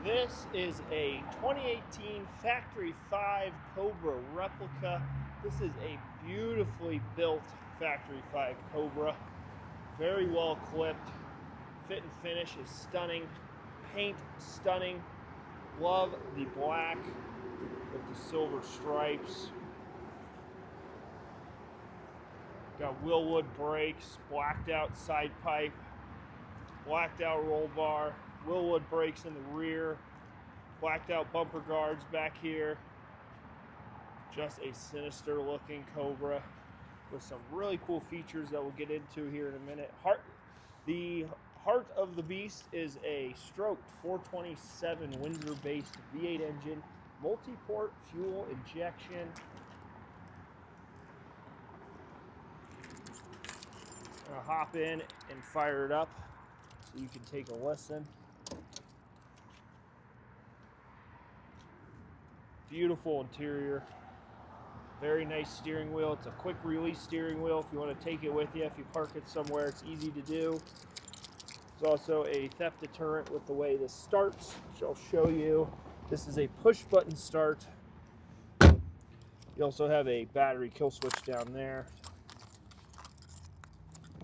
This is a 2018 Factory 5 Cobra Replica. This is a beautifully built Factory 5 Cobra. Very well clipped. Fit and finish is stunning. Paint stunning. Love the black with the silver stripes. Got Wilwood brakes, blacked out side pipe, blacked out roll bar, Wilwood brakes in the rear, blacked out bumper guards back here. Just a sinister looking Cobra with some really cool features that we'll get into here in a minute. The heart of the beast is a stroked 427 Windsor-based V8 engine, multi-port fuel injection. I'm gonna hop in and fire it up so you can take a listen. Beautiful interior, very nice steering wheel. It's a quick release steering wheel if you want to take it with you. If you park it somewhere, it's easy to do. There's also a theft deterrent with the way this starts, which I'll show you. This is a push button start. You also have a battery kill switch down there.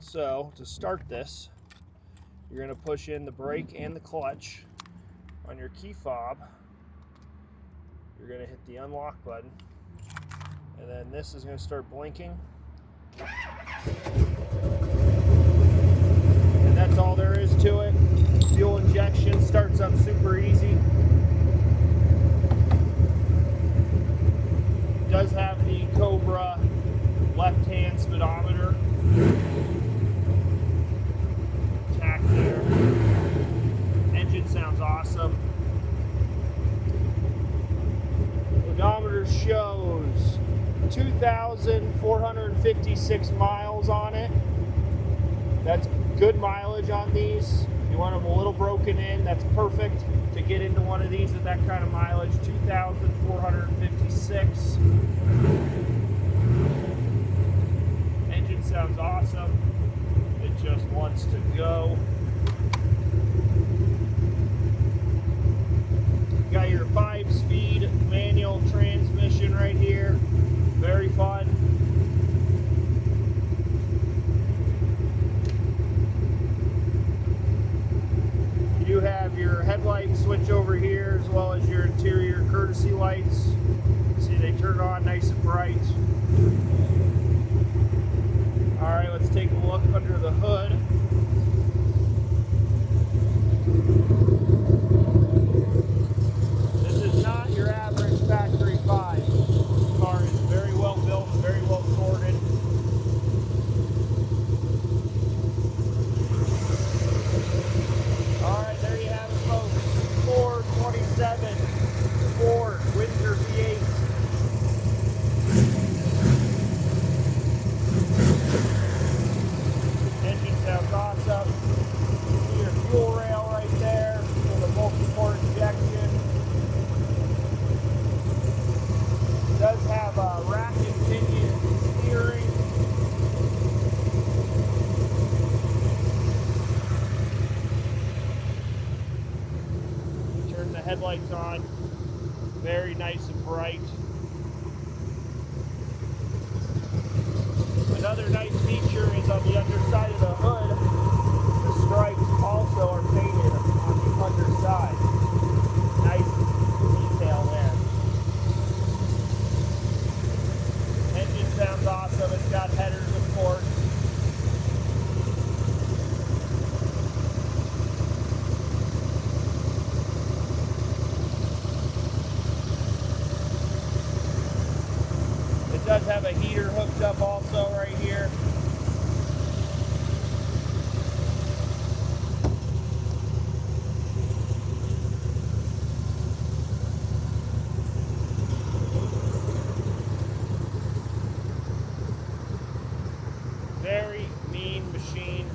So to start this, you're going to push in the brake and the clutch on your key fob. You're going to hit the unlock button, and then this is going to start blinking. And that's all there is to it. Fuel injection starts up super easy. It does have the Cobra left-hand speedometer. Tack there. Engine sounds awesome. Odometer shows 2,456 miles on it. That's good mileage on these. If you want them a little broken in, that's perfect to get into one of these at that kind of mileage. 2,456. Engine sounds awesome. It just wants to go. You got your 5-speed manual transmission right here. Very fun. You have your headlight switch over here, as well as your interior courtesy lights. See, they turn on nice and bright. All right, let's take a look under the hood. This is not your average Factory 5. This car is very well built, very well sorted. All right, there you have it, folks. 427 Ford Windsor V8. Engine sounds awesome. See your fuel rail right there for the multi-port injection. It does have a rack and pinion steering. Turn the headlights on. Very nice and bright. Another nice feature is on the underside of the hood, the stripes also are painted on the underside. Nice detail there. Engine sounds awesome. It's got headers, of course. It does have a heater hooked up also right here. Very mean machine.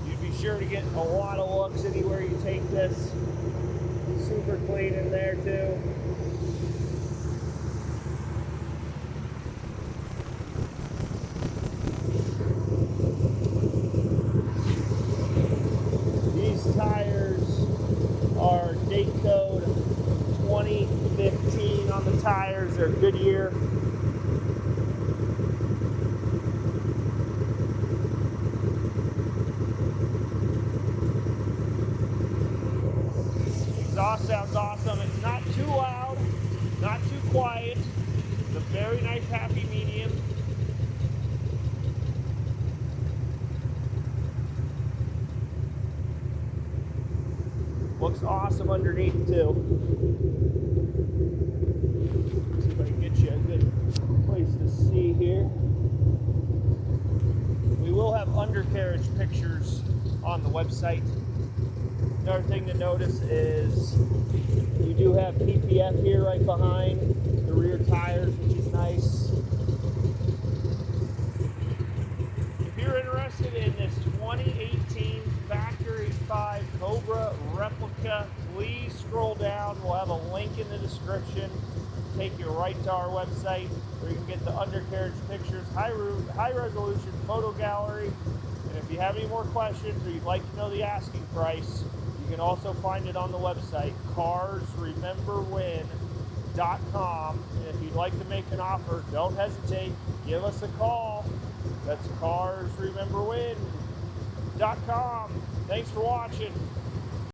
You'd be sure to get a lot of looks anywhere you take this. Super clean in there too. These tires are state code 2015 on the tires. They're Goodyear. Exhaust sounds awesome. It's not too loud, not too quiet. It's a very nice, happy medium. Looks awesome underneath too. Let's see if I can get you a good place to see here. We will have undercarriage pictures on the website. Another thing to notice is you do have PPF here right behind the rear tires, which is nice. If you're interested in this 2018 Factory 5 Cobra Replica, please scroll down. We'll have a link in the description. Take you right to our website where you can get the undercarriage pictures, high resolution photo gallery. And if you have any more questions or you'd like to know the asking price, you can also find it on the website, carsrememberwhen.com. And if you'd like to make an offer, don't hesitate. Give us a call. That's carsrememberwhen.com. Thanks for watching.